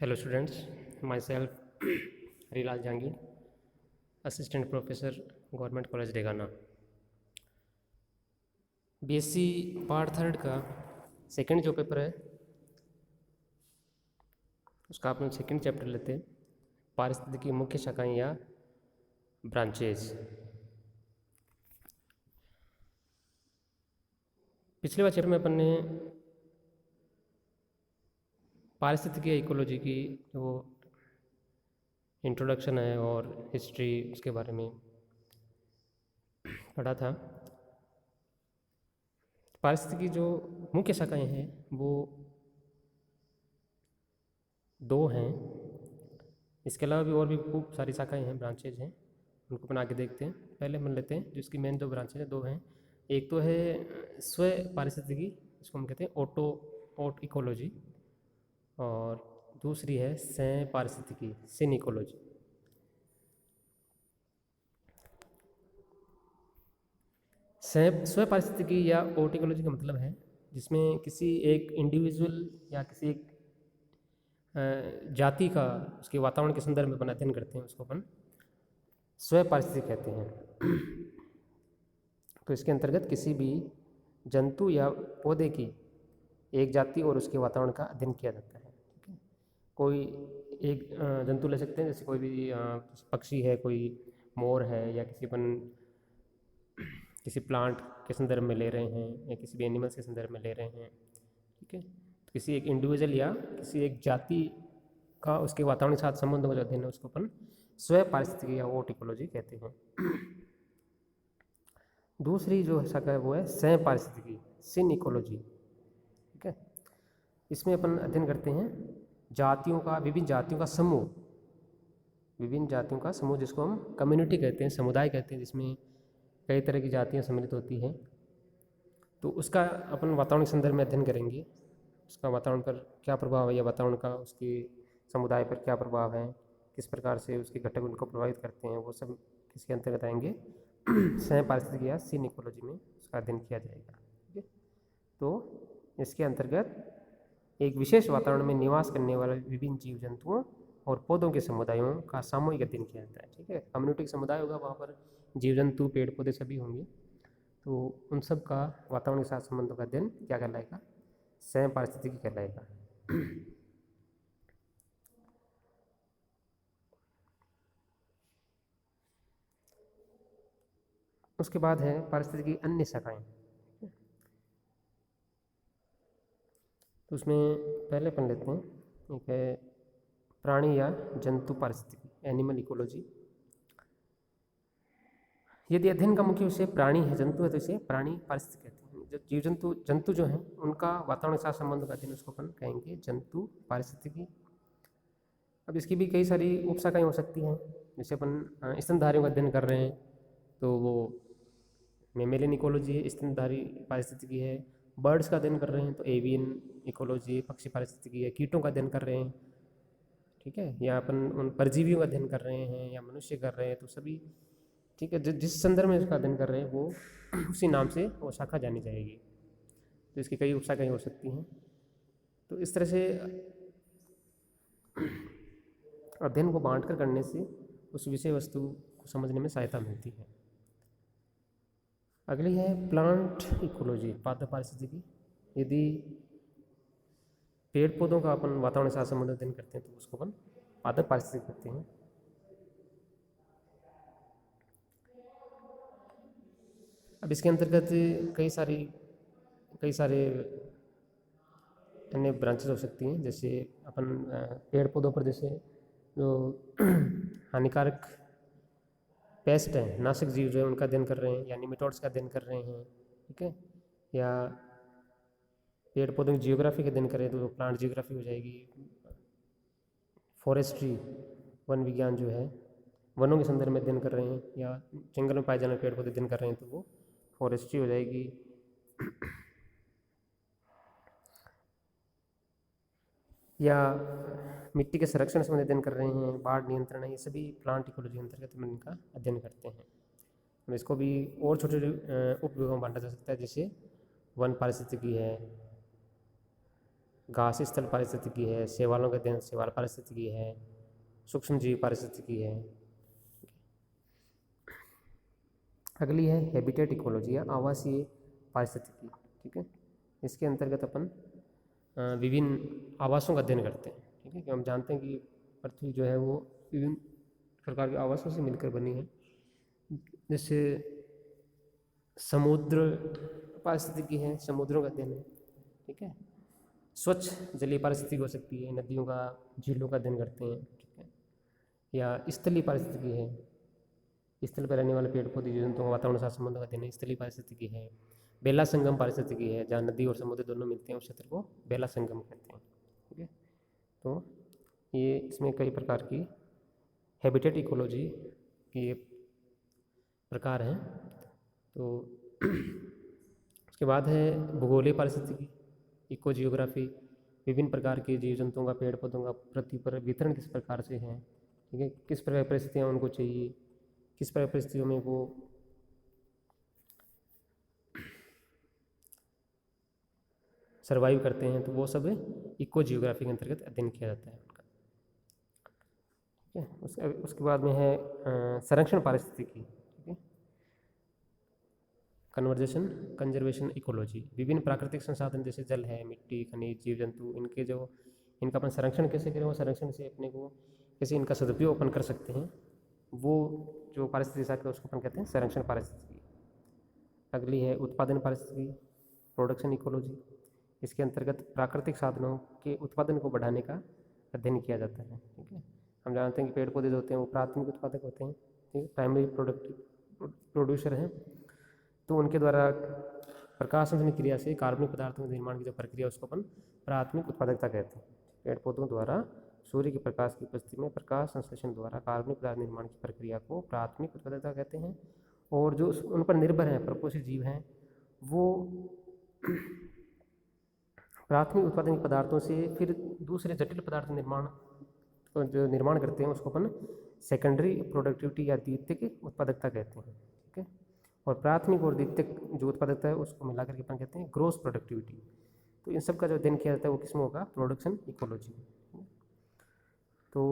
Hello students, myself Rilal Jangir, Assistant Professor, Government College Degana. BSc part third का second जो paper है उसका आप लोग सेकंड चैप्टर लेते हैं, पारिस्थितिकी की मुख्य शाखाएं या ब्रांचेज। पिछले वाले चैप्टर में अपन ने पारिस्थितिकी इकोलॉजी की जो इंट्रोडक्शन है और हिस्ट्री उसके बारे में पढ़ा था। पारिस्थितिकी जो मुख्य शाखाएं हैं वो दो हैं, इसके अलावा भी और भी खूब सारी शाखाएं हैं, ब्रांचेज हैं, उनको अपन आगे देखते हैं। पहले मान लेते हैं जो इसकी मेन दो ब्रांचेज हैं, दो हैं। एक तो है स्व पारिस्थितिकी, इसको हम कहते हैं ओट इकोलॉजी, और दूसरी है सह पारिस्थितिकी, सिन इकोलॉजी। स्व पारिस्थितिकी या ओट इकोलॉजी का मतलब है जिसमें किसी एक इंडिविजुअल या किसी एक जाति का उसके वातावरण के संदर्भ में अपन अध्ययन करते हैं, उसको अपन स्व पारिस्थितिकी कहते हैं। तो इसके अंतर्गत किसी भी जंतु या पौधे की एक जाति और उसके वातावरण का अध्ययन किया जाता है। ठीक है, कोई एक जंतु ले सकते हैं, जैसे कोई भी पक्षी है, कोई मोर है, या किसी प्लांट के संदर्भ में ले रहे हैं, या किसी भी एनिमल्स के संदर्भ में ले रहे हैं। ठीक है, तो किसी एक इंडिविजुअल या किसी एक जाति का उसके वातावरण के साथ संबंध हो जाते हैं, उसको अपन स्व पारिस्थितिकी या ओट इकोलॉजी कहते हैं। दूसरी जो शाखा है वो है सह पारिस्थितिकी, सिन इकोलॉजी। ठीक है, इसमें अपन अध्ययन करते हैं विभिन्न जातियों का समूह, जिसको हम कम्युनिटी कहते हैं, समुदाय कहते हैं, जिसमें कई तरह की जातियाँ सम्मिलित होती हैं। तो उसका अपन वातावरण के संदर्भ में अध्ययन करेंगे, उसका वातावरण पर क्या प्रभाव है या वातावरण का उसके समुदाय पर क्या प्रभाव है, किस प्रकार से उसके घटक उनको प्रभावित करते हैं, वो सब किसके अंतर्गत आएंगे, सह पारिस्थितिकी या सिन इकोलॉजी में उसका अध्ययन किया जाएगा। ठीक है, तो इसके अंतर्गत एक विशेष वातावरण में निवास करने वाले विभिन्न जीव जंतुओं और पौधों के समुदायों का सामूहिक अध्ययन किया जाता है। ठीक है, कम्युनिटी का समुदाय होगा, वहाँ पर जीव जंतु पेड़ पौधे सभी होंगे, तो उन सब का वातावरण के साथ संबंधों का अध्ययन क्या कहलाएगा, सह पारिस्थितिकी कहलाएगा। उसके बाद है पारिस्थितिकी की अन्य शाखाएं। तो उसमें पहले पढ़ लेते हैं, एक है प्राणी या जंतु पारिस्थितिकी, एनिमल इकोलॉजी। यदि अध्ययन का मुख्य विषय प्राणी है, जंतु है, तो इसे प्राणी पारिस्थितिकी कहते हैं। जो जीव जंतु जो हैं उनका वातावरण के साथ संबंध का अध्ययन, उसको अपन कहेंगे जंतु पारिस्थितिकी। अब इसकी भी कई सारी उपशाखाएं हो सकती हैं, जैसे अपन स्तनधारियों का अध्ययन कर रहे हैं तो वो मेमेलियन इकोलॉजी है, स्तनधारी पारिस्थितिकी है। बर्ड्स का अध्ययन कर रहे हैं तो एवियन इकोलॉजी, पक्षी पारिस्थितिकी है। कीटों का अध्ययन कर रहे हैं, ठीक है, या अपन उन परजीवियों का अध्ययन कर रहे हैं या मनुष्य कर रहे हैं, तो सभी, ठीक है, जिस संदर्भ में इसका अध्ययन कर रहे हैं वो उसी नाम से वो शाखा जानी जाएगी। तो इसकी कई उपशाखाएं हो सकती हैं। तो इस तरह से अध्ययन को बांट कर करने से उस विषय वस्तु को समझने में सहायता मिलती है। अगली है प्लांट इकोलॉजी, पादप पारिस्थितिकी। यदि पेड़ पौधों का अपन वातावरण के साथ संबंध अध्ययन करते हैं तो उसको अपन पादप पारिस्थितिकी करते हैं। अब इसके अंतर्गत कई सारे अन्य ब्रांचेस हो सकती हैं, जैसे अपन पेड़ पौधों पर जैसे जो हानिकारक पेस्ट हैं, नाशक जीव जो है, उनका अध्ययन कर रहे हैं, या निमेटोड्स का अध्ययन कर रहे हैं। ठीक है, या पेड़ पौधों की जियोग्राफी का अध्ययन करें तो प्लांट जियोग्राफी हो जाएगी। फॉरेस्ट्री, वन विज्ञान जो है, वनों के संदर्भ में अध्ययन कर रहे हैं, या जंगल में पाए जाने पेड़ पौधे अध्ययन कर रहे हैं तो वो फॉरेस्ट्री हो जाएगी। या मिट्टी के संरक्षण संबंधी अध्ययन कर रहे हैं, बाढ़ नियंत्रण है, ये सभी प्लांट इकोलॉजी अंतर्गत हम इनका अध्ययन करते हैं। हम इसको भी और छोटे उपविभागों में बांटा जा सकता है, जैसे वन पारिस्थितिकी है, घास स्थल पारिस्थितिकी है, शैवालों का अध्ययन शैवाल पारिस्थितिकी है, सूक्ष्म जीव पारिस्थितिकी है। अगली है हैबिटेट इकोलॉजी या आवासीय पारिस्थितिकी। ठीक है, इसके अंतर्गत अपन विभिन्न आवासों का अध्ययन करते हैं। ठीक है, कि हम जानते हैं कि पृथ्वी जो है वो विभिन्न प्रकार के आवासों से मिलकर बनी है। जैसे समुद्र पारिस्थितिकी है, समुद्रों का अध्ययन है। ठीक है, स्वच्छ जलीय पारिस्थितिकी हो सकती है, नदियों का झीलों का अध्ययन करते हैं। ठीक है, या स्थलीय पारिस्थितिकी है, स्थल पर रहने वाले पेड़ पौधे जीव जंतुओं का वातावरण के साथ संबंध का अध्ययन है, स्थलीय पारिस्थितिकी है। बेला संगम पारिस्थितिकी है, जहाँ नदी और समुद्र दोनों मिलते हैं उस क्षेत्र को बेला संगम कहते हैं। ठीक है, तो ये इसमें कई प्रकार की हैबिटेट इकोलॉजी के प्रकार हैं। तो उसके बाद है भूगोलीय पारिस्थितिकी, इको जियोग्राफी, विभिन्न प्रकार के जीव जंतुओं का पेड़ पौधों का पृथ्वी पर वितरण किस प्रकार से है। ठीक है, किस प्रकार की परिस्थितियाँ उनको चाहिए, किस प्रकार परिस्थितियों में वो सर्वाइव करते हैं, तो वो सब इको जियोग्राफी के अंतर्गत अध्ययन किया जाता है उनका। ठीक है, उसके बाद में है संरक्षण पारिस्थितिकी। ठीक है, कन्वर्जेशन कंजर्वेशन इकोलॉजी, विभिन्न प्राकृतिक संसाधन जैसे जल है, मिट्टी, खनिज, जीव जंतु, इनका अपन संरक्षण कैसे करें, वो संरक्षण से अपने को कैसे इनका सदुपयोग अपन कर सकते हैं, वो जो पारिस्थितिकी शास्त्र है उसको अपन कहते हैं संरक्षण पारिस्थितिकी। अगली है उत्पादन पारिस्थितिकी, प्रोडक्शन इकोलॉजी। इसके अंतर्गत प्राकृतिक साधनों के उत्पादन को बढ़ाने का अध्ययन किया जाता है। ठीक है, हम जानते हैं कि पेड़ पौधे जो होते हैं वो प्राथमिक उत्पादक होते हैं। ठीक है, प्राइमरी प्रोड्यूसर हैं। तो उनके द्वारा प्रकाश संश्लेषण क्रिया से कार्बनिक पदार्थों के निर्माण की जो प्रक्रिया उसको अपन प्राथमिक उत्पादकता कहते हैं। पेड़ पौधों द्वारा सूर्य के प्रकाश की उपस्थिति में प्रकाश संश्लेषण द्वारा कार्बनिक पदार्थ निर्माण की प्रक्रिया को प्राथमिक उत्पादकता कहते हैं। और जो उन पर निर्भर हैं प्रपोषित जीव हैं, वो प्राथमिक उत्पादन पदार्थों से फिर दूसरे जटिल पदार्थ जो निर्माण करते हैं उसको अपन सेकेंडरी प्रोडक्टिविटी या द्वितीयक उत्पादकता कहते हैं। ठीक है, और प्राथमिक और द्वितीयक जो उत्पादकता है उसको मिलाकर के अपन कहते हैं ग्रोस प्रोडक्टिविटी। तो इन सब का जो अध्ययन किया जाता है वो किसमें होगा, प्रोडक्शन इकोलॉजी। तो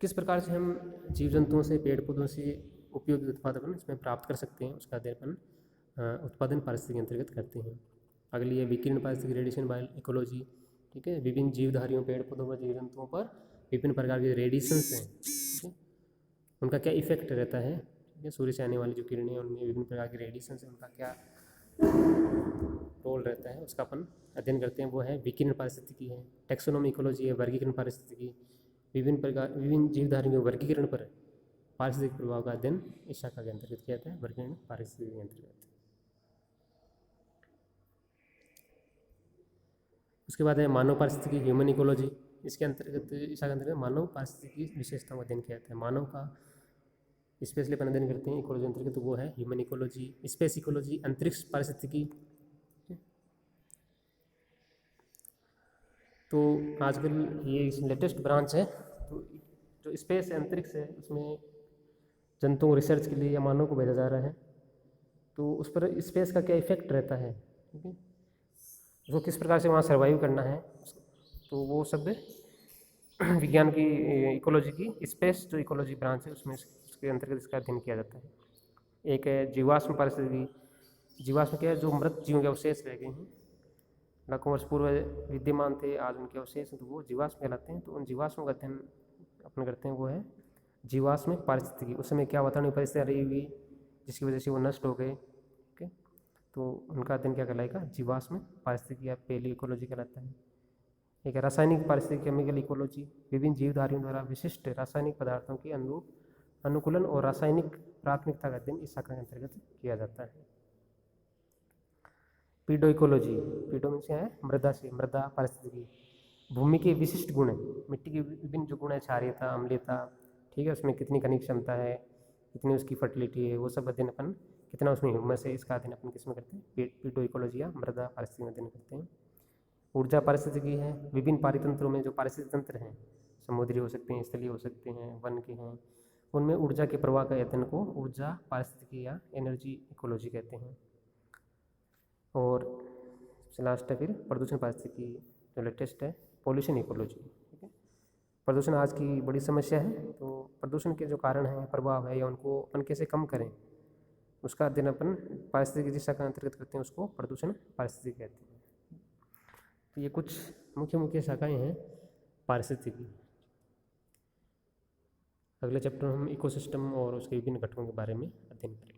किस प्रकार से हम जीव जंतुओं से पेड़ पौधों से उपयोगी उत्पादन इसमें प्राप्त कर सकते हैं उसका अध्ययन अपन उत्पादन पारिस्थितिकी के अंतर्गत करते हैं। अगली है विकिरण पारिस्थितिकी, रेडिएशन बायो इकोलॉजी। ठीक है, विभिन्न जीवधारियों पेड़ पौधों पर जीव जंतुओं पर विभिन्न प्रकार के रेडिएशंस हैं। ठीक है, उनका क्या इफेक्ट रहता है। ठीक है, सूर्य से आने वाली जो किरणें हैं उनमें विभिन्न प्रकार के रेडिएशंस हैं, उनका क्या रोल रहता है उसका अपन अध्ययन करते हैं, वो है विकिरण पारिस्थितिकी है। टेक्सोनोमी इकोलॉजी है, वर्गीकरण पारिस्थितिकी, विभिन्न जीवधारियों के वर्गीकरण पर पारिस्थितिक प्रभाव का अध्ययन इस शाखा के अंतर्गत किया जाता है, वर्गीकरण पारिस्थितिकी के अंतर्गत। उसके बाद है मानव पारिस्थितिकी, ह्यूमन इकोलॉजी। इसके अंतर्गत इस शाखा के अंतर्गत मानव पारिस्थितिकी विशेषताओं का अध्ययन किया जाता है। मानव का स्पेशली अपन अध्ययन करते हैं इकोलॉजी अंतर्गत, तो वो है ह्यूमन इकोलॉजी। स्पेस इकोलॉजी, अंतरिक्ष पारिस्थितिकी। तो आजकल ये लेटेस्ट ब्रांच है, तो जो स्पेस अंतरिक्ष है उसमें जंतुओं रिसर्च के लिए या मानव को भेजा जा रहा है, तो उस पर स्पेस का क्या इफेक्ट रहता है। ठीक है, उसको किस प्रकार से वहाँ सर्वाइव करना है, तो वो सब विज्ञान की इकोलॉजी की स्पेस जो इकोलॉजी ब्रांच है उसमें उसके अंतर्गत इसका अध्ययन किया जाता है। एक है जीवाश्म पारिस्थितिकी। जीवाश्म क्या है, जो मृत जीवों के अवशेष रह गए हैं, लाखों वर्ष पूर्व विद्यमान थे, आज उनके अवशेष हैं, तो वो जीवाश्म कहलाते हैं। तो उन जीवाश्मों का अध्ययन अपन करते हैं, वो है जीवाश्म पारिस्थितिकी। उस समय क्या वातावरण परिस्थितियाँ रही हुई जिसकी वजह से वो नष्ट हो गए। ठीक है, तो उनका अध्ययन क्या कहलाएगा, जीवाश्म पारिस्थितिकी या पेलियो इकोलॉजी कहलाता है। एक है रासायनिक पारिस्थितिकी, केमिकल इकोलॉजी। विभिन्न जीवधारियों द्वारा विशिष्ट रासायनिक पदार्थों के अनुरूप अनुकूलन और रासायनिक प्राथमिकता का अध्ययन इस शाखा के अंतर्गत किया जाता है। पीडो इकोलॉजी, पीडो मीन्स है मृदा से, मृदा पारिस्थितिकी। भूमि के विशिष्ट गुण, मिट्टी के विभिन्न जो गुण है, क्षारीयता, अम्लीयता, ठीक है, उसमें कितनी खनिज क्षमता है, कितनी उसकी फर्टिलिटी है, वो सब अध्ययन अपन, कितना उसमें ह्यूमस है, इसका अध्ययन अपन किसमें करते हैं, पीडो इकोलॉजी या मृदा पारिस्थितिकी में अध्ययन करते हैं। ऊर्जा पारिस्थितिकी है, विभिन्न पारितंत्रों में जो पारिस्थितिक तंत्र हैं, समुद्री हो सकते हैं, स्थलीय हो सकते हैं, वन के हैं, उनमें ऊर्जा के प्रवाह का अध्ययन को ऊर्जा पारिस्थितिकी या एनर्जी इकोलॉजी कहते हैं। और सबसे लास्ट है फिर प्रदूषण पारिस्थितिकी, जो लेटेस्ट है पॉल्यूशन इकोलॉजी, ठीक है। प्रदूषण आज की बड़ी समस्या है, तो प्रदूषण के जो कारण हैं, प्रभाव है, या उनको अपन कैसे कम करें, उसका अध्ययन अपन पारिस्थितिकी जिस शाखा अंतर्गत करते हैं उसको प्रदूषण पारिस्थितिकी कहते हैं। तो ये कुछ मुख्य मुख्य शाखाएं हैं पारिस्थितिकी। अगले चैप्टर में हम इकोसिस्टम और उसके विभिन्न घटकों के बारे में अध्ययन करेंगे।